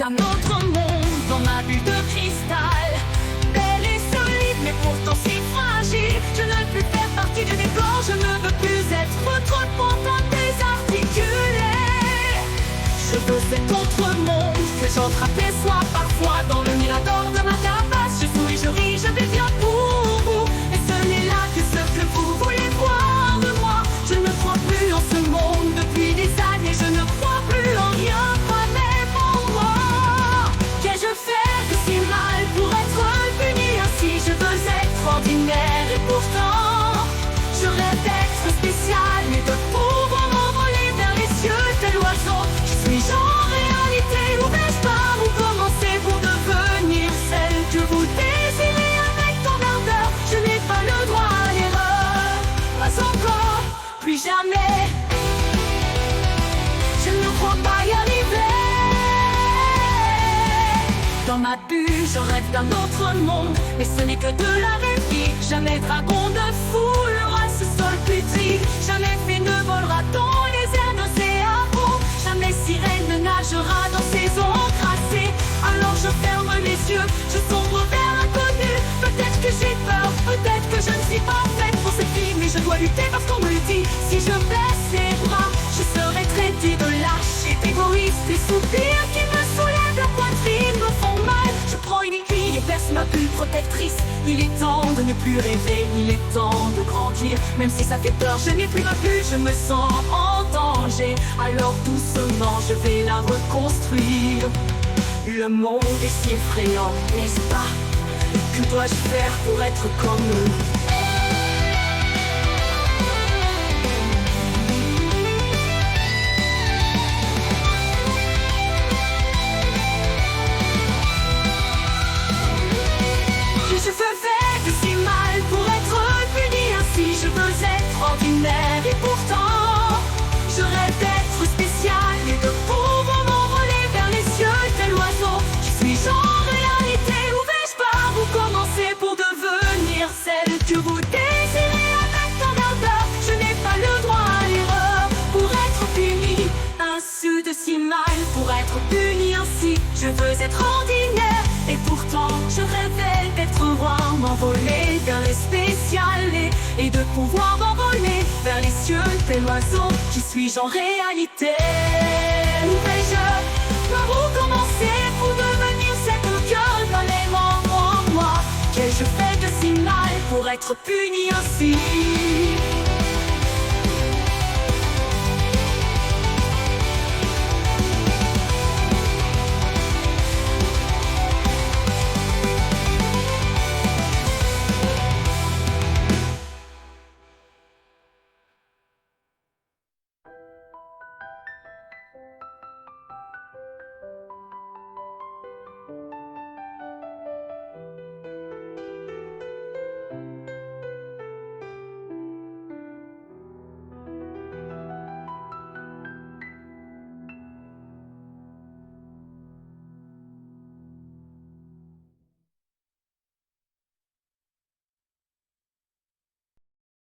un autre monde dans ma bulle de cristal. Belle et solide, mais pourtant si fragile. Je ne veux plus faire partie du décor, je ne veux plus être trop longtemps désarticulé. Je veux cet autre monde que j'entrape et sois parfois dans le mirador de ma carapace. Je souris, je ris, je vais bien pour vous. Et ce n'est là que ce que vous voulez voir de moi. Je ne crois plus en ce monde depuis des années. Je ne crois plus en rien, pas même en moi. Qu'ai-je fait de si mal pour être puni ainsi? Je veux être ordinaire et pourtant je rêve d'être spécial et de pouvoir m'envoler vers les cieux tel l'oiseau. Suis-je en réalité ou vais-je par où commencer pour devenir celle que vous désirez avec tant d'ardeur? Je n'ai pas le droit à l'erreur, pas encore, plus jamais. Je ne crois pas y arriver. Dans ma bulle, je rêve d'un autre monde, mais ce n'est que de la rêverie. Jamais dragon de foulera ce sol putrique. Jamais fée ne volera dans les airs d'océan. Jamais sirène ne nagera dans ces eaux encrassées. Alors je ferme les yeux, je sombre vers l'inconnu. Peut-être que j'ai peur, peut-être que je ne suis pas faite pour cette vie, mais je dois lutter parce qu'on me le dit. Si je baisse les bras, je serai traité de lâche et d'égoïste. Les soupirs qui me soulèvent la poitrine me font mal. Je prends une aiguille et perce ma bulle protectrice. Il est temps de ne plus rêver, il est temps de grandir. Même si ça fait peur, je n'ai plus ma bulle, je me sens en danger. Alors doucement, je vais la reconstruire. Le monde est si effrayant, n'est-ce pas? Que dois-je faire pour être comme eux? Je fais de si mal pour être puni ainsi. Je veux être ordinaire et pourtant je rêve d'être spécial et de pouvoir m'envoler vers les cieux tel l'oiseau. Qui suis-je en réalité? Où vais-je par où commencer pour devenir celle que vous désirez avec tant d'ardeur? Je n'ai pas le droit à l'erreur pour être puni ainsi de si mal pour être puni ainsi. Je veux être ordinaire et pourtant je rêvais d'être roi, m'envoler vers les spéciales et de pouvoir m'envoler vers les cieux tel l'oiseau. Qui suis-je en réalité? Où vais-je par où commencer pour devenir cette cœur d'un aimant en moi? Qu'ai-je fait de si mal pour être puni ainsi?